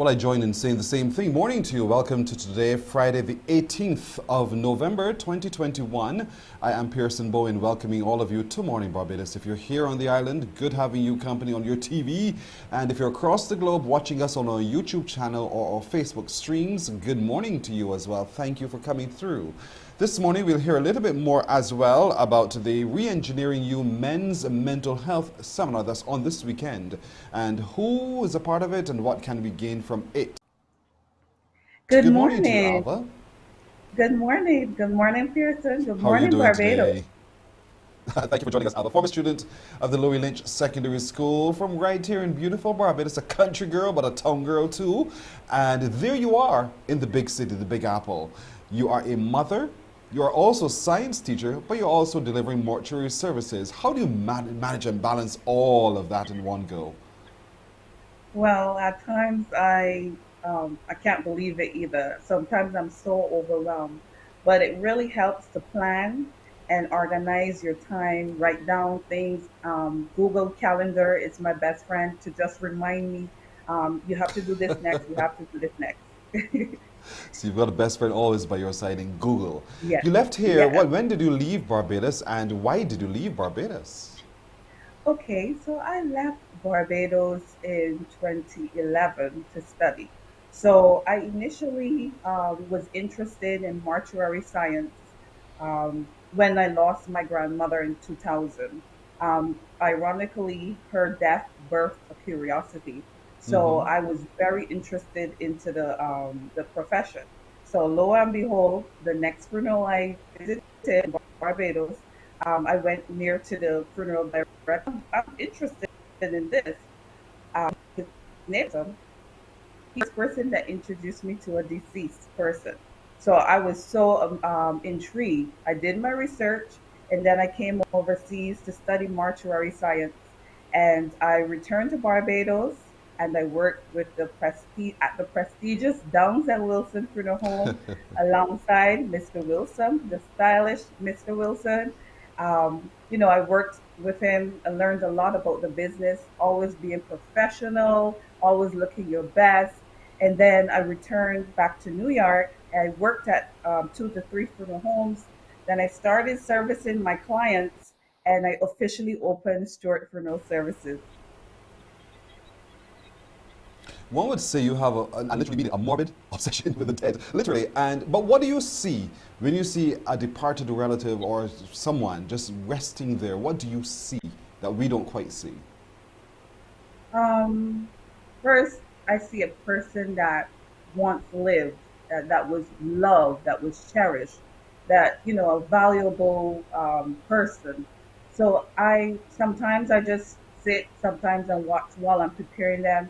Well, I join in saying the same thing. Morning to you. Welcome to today, Friday, the 18th of November, 2021. I am Pearson Bowen, welcoming all of you to Morning Barbados. If you're here on the island, good having you company on your TV. And if you're across the globe watching us on our YouTube channel or our Facebook streams, good morning to you as well. Thank you for coming through. This morning, we'll hear a little bit more as well about the Re-Engineering You Men's Mental Health Seminar that's on this weekend, and who is a part of it and what can we gain from it. Good Good morning to you, morning. Alva. Good morning. Good morning, Pearson. Good How are you morning, doing Barbados. today? Thank you for joining us, Alva. Former student of the Louis Lynch Secondary School from right here in beautiful Barbados, a country girl, but a town girl too. And there you are in the big city, the Big Apple. You are a mother. You are also a science teacher, but you're also delivering mortuary services. How do you manage and balance all of that in one go? Well, at times I can't believe it either. Sometimes I'm so overwhelmed, but it really helps to plan and organize your time. Write down things. Google Calendar is my best friend to just remind me. You have to do this next. You have to do this next. So you've got a best friend always by your side in Google. Yes. You left here, Yes. when did you leave Barbados and why did you leave Barbados? Okay, so I left Barbados in 2011 to study. So I initially was interested in mortuary science when I lost my grandmother in 2000. Ironically, her death birthed a curiosity. So Hmm. I was very interested into the profession. So lo and behold, the next funeral I visited in Barbados, I went near to the funeral director. I'm interested in this. His name, he's the person that introduced me to a deceased person. So I was so intrigued. I did my research and then I came overseas to study mortuary science. And I returned to Barbados and I worked with the prestige at the prestigious Downs and Wilson Funeral Home alongside Mr. Wilson, the stylish Mr. Wilson. I worked with him and learned a lot about the business, always being professional, always looking your best. And then I returned back to New York. I worked at two to three funeral homes. Then I started servicing my clients and I officially opened Stuart Funeral Services. One would say you have a literally meaning, a morbid obsession with the dead, literally. But what do you see when you see a departed relative or someone just resting there? What do you see that we don't quite see? Um, First, I see a person that once lived, that was loved, that was cherished, that, a valuable person. So I sometimes I just sit sometimes and watch while I'm preparing them,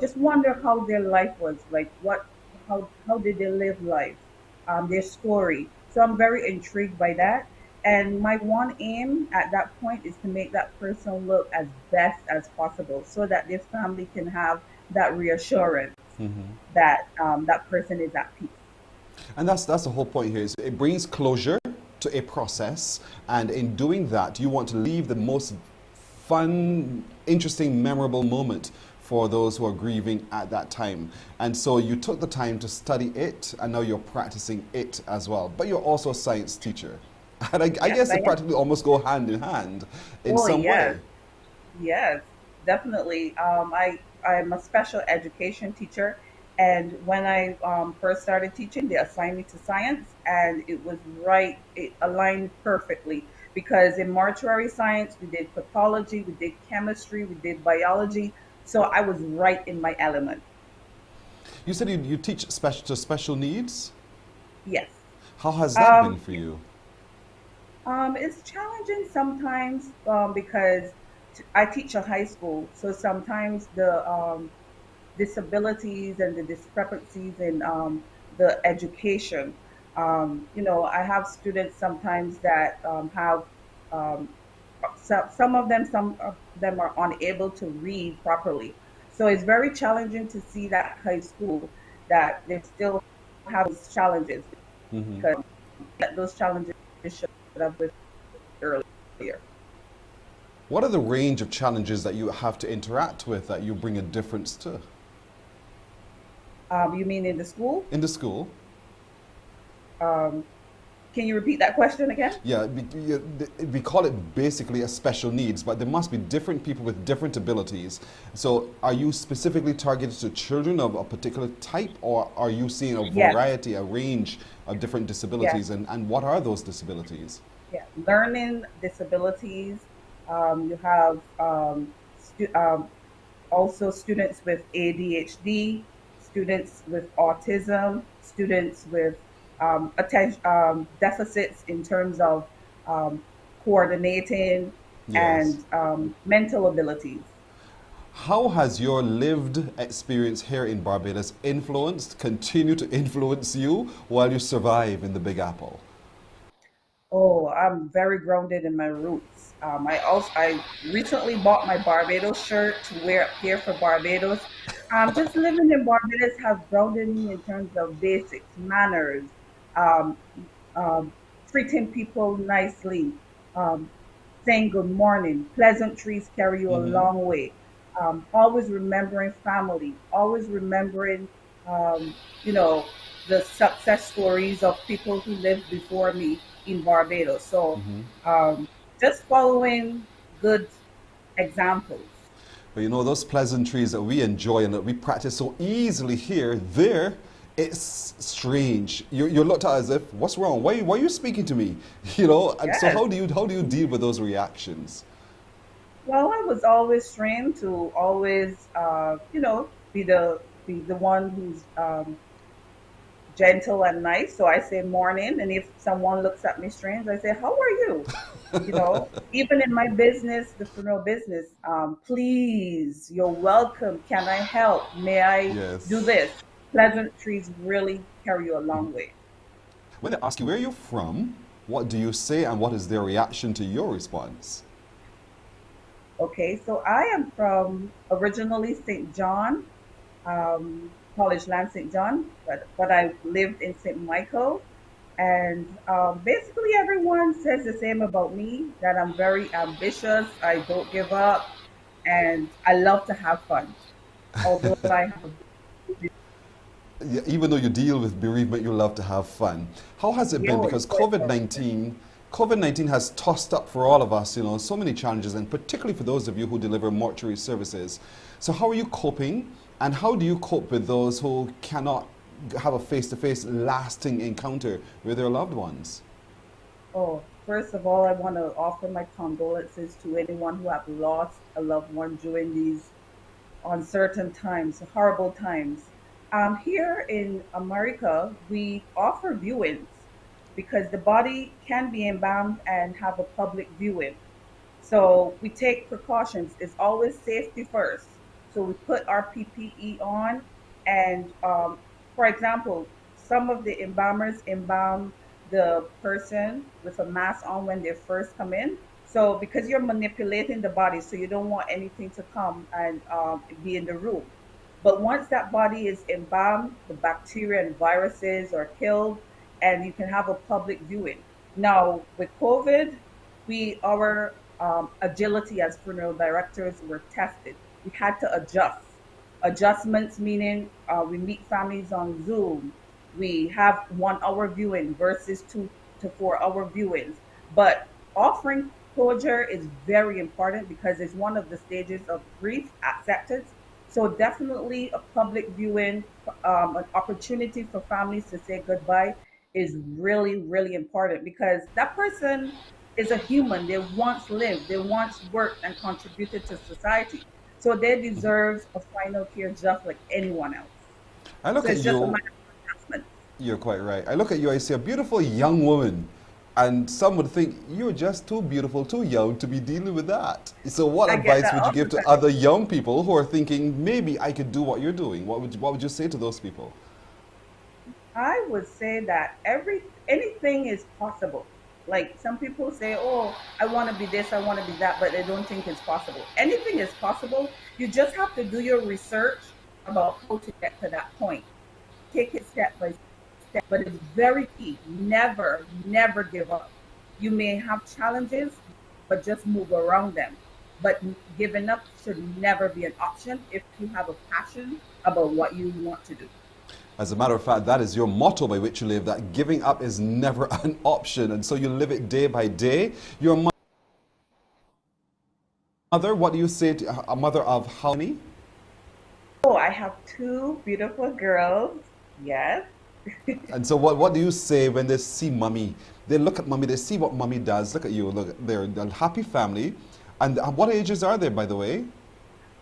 just wonder how their life was, like how did they live life, their story. So I'm very intrigued by that. And my one aim at that point is to make that person look as best as possible so that their family can have that reassurance Hmm. that that person is at peace. And that's the whole point here. Is it brings closure to a process, and in doing that, you want to leave the most fun, interesting, memorable moment for those who are grieving at that time. And so you took the time to study it, and now you're practicing it as well. But you're also a science teacher. And I Yes, guess I they am. practically almost go hand in hand in Oh, some yes. way. Yes, definitely. I'm a special education teacher, and when I first started teaching, they assigned me to science, and it was right. It aligned perfectly because in mortuary science we did pathology, we did chemistry, we did biology, so I was right in my element. You said you teach to special needs. Yes. How has that been Um, for you? it's challenging sometimes because I teach a high school, so sometimes the disabilities and the discrepancies in the education. I have students sometimes that have um, some of them are unable to read properly. So it's very challenging to see that high school that they still have those challenges Hmm. because those challenges should have been earlier. What are the range of challenges that you have to interact with that you bring a difference to? You mean in the school? In the school? Um, can you repeat that question again? Yeah, we call it basically a special needs, but there must be different people with different abilities. So, are you specifically targeted to children of a particular type, or are you seeing a Yes, variety, a range of different yes, disabilities, and what are those disabilities? yes. Learning disabilities. You have also students with ADHD, students with autism, students with attention deficits in terms of um, coordinating Yes. and mental abilities. How has your lived experience here in Barbados continue to influence you while you survive in the Big Apple? Oh, I'm very grounded in my roots. I recently bought my Barbados shirt to wear up here for Barbados. Just living in Barbados has grounded me in terms of basics, manners, um, um, treating people nicely, um, saying good morning. Pleasantries carry you a Hmm. long way. Always remembering family, always remembering, um, you know, the success stories of people who lived before me in Barbados. So um, just following good examples. But you know, those pleasantries that we enjoy and that we practice so easily here, there, it's strange. You're looked at as if, what's wrong? Why are you speaking to me? You know, and so Yes. how do you deal with those reactions? Well, I was always trained to always, be the one who's gentle and nice. So I say morning, and if someone looks at me strange, I say, "How are you?" Even in my business, the funeral business, please, you're welcome. Can I help? May I do Yes. this? Pleasantries really carry you a long way. When they ask you where you're from, what do you say and what is their reaction to your response? Okay, so I am from originally St. John, College Land St. John, but I lived in St. Michael. And basically, everyone says the same about me, that I'm very ambitious, I don't give up, and I love to have fun. Although I have Yeah, even though you deal with bereavement, you love to have fun. How has it been? yo, it's Because so important. COVID-19 has tossed up for all of us, you know, so many challenges, and particularly for those of you who deliver mortuary services. So how are you coping, and how do you cope with those who cannot have a face-to-face lasting encounter with their loved ones? Oh, first of all, I want to offer my condolences to anyone who have lost a loved one during these uncertain times, horrible times. Here in America, we offer viewings because the body can be embalmed and have a public viewing. So we take precautions. It's always safety first. So we put our PPE on, and for example, some of the embalmers embalm the person with a mask on when they first come in. So because you're manipulating the body, so you don't want anything to come and be in the room. But once that body is embalmed, the bacteria and viruses are killed, and you can have a public viewing. Now with COVID, our agility as funeral directors were tested. We had to adjust. Adjustments meaning we meet families on Zoom. We have 1 hour viewing versus 2 to 4 hour viewings. But offering closure is very important because it's one of the stages of grief acceptance. So definitely a public viewing, an opportunity for families to say goodbye is really, really important because that person is a human. They once lived, they once worked and contributed to society. So they deserve a final care just like anyone else. I So look at it's just a you, matter of adjustment. you're quite right. I look at you, I see a beautiful young woman, and some would think you're just too beautiful, too young to be dealing with that. So, what I get advice that would you all give the to time. other young people who are thinking maybe I could do what you're doing? What would you say to those people? I would say that anything is possible. Like some people say, "Oh, I want to be this, I want to be that," but they don't think it's possible. Anything is possible. You just have to do your research about how to get to that point. Take it step by step, but it's very key. Never, never give up. You may have challenges, but just move around them. But giving up should never be an option if you have a passion about what you want to do. As a matter of fact, that is your motto by which you live, that giving up is never an option. And so you live it day by day. Your mother, what do you say to a mother of how many? Oh, I have two beautiful girls. Yes. And so what do you say when they see mommy? They look at mommy, they see what mommy does. Look at you, look, they're a happy family. And what ages are they, by the way?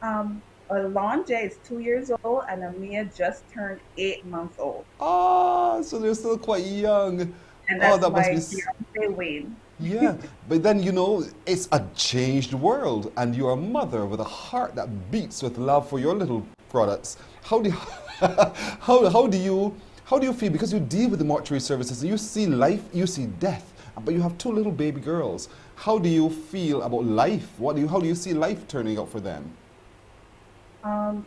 Um, Alonja is 2 years old, and Amia just turned 8 months old. Ah, so they're still quite young. And Oh, that's that must be, my fiance Wayne. yeah. But then, you know, it's a changed world, and you're a mother with a heart that beats with love for your little products. How do you, how do you feel? Because you deal with the mortuary services, you see life, you see death, but you have two little baby girls. How do you feel about life? How do you see life turning out for them?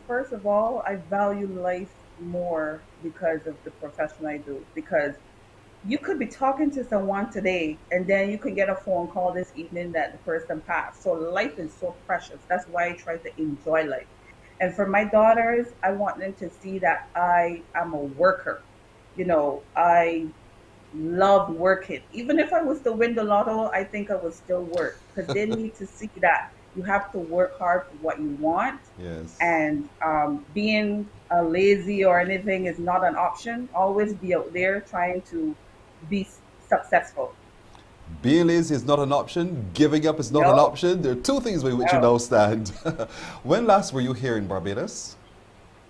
First of all, I value life more because of the profession I do. Because you could be talking to someone today, and then you can get a phone call this evening that the person passed. So life is so precious. That's why I try to enjoy life. And for my daughters, I want them to see that I am a worker. I love working. Even if I was to win the lotto, I think I would still work because they need to see that you have to work hard for what you want. Yes. And being lazy or anything is not an option. Always be out there trying to be successful. Being lazy is not an option. Giving up is not an No, option. There are two things by which you no. now stand. When last were you here in Barbados?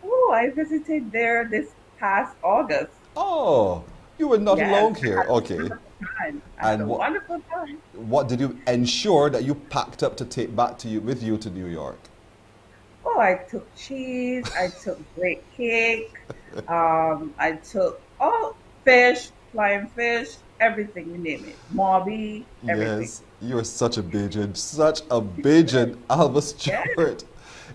Oh, I visited there this past August. Oh, you were not Yes, alone I here. had a Okay. wonderful time. I had And a wonderful time. what did you ensure that you packed up to take back to you with you to New York? Oh, I took cheese. I took great cake. I took fish, flying fish, everything you name it, Mobby, everything. Yes, you're such a Bajan, Alva Yes, Stewart.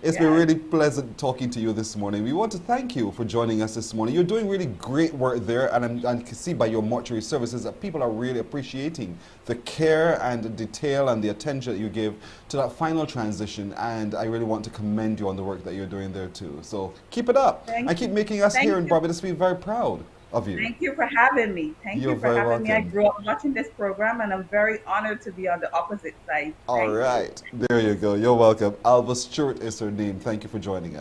It's been yes. really pleasant talking to you this morning. We want to thank you for joining us this morning. You're doing really great work there, and I can see by your mortuary services that people are really appreciating the care and the detail and the attention that you give to that final transition. And I really want to commend you on the work that you're doing there too. So keep it up and Thank keep you. making us here Thank in you. Barbados feel very proud of you. Thank you for having me. Thank You're you for very having me. I welcome. grew up watching this program, and I'm very honored to be on the opposite side. All Thank you. right, there you go. You're welcome. Alva Stewart is her name. Thank you for joining us.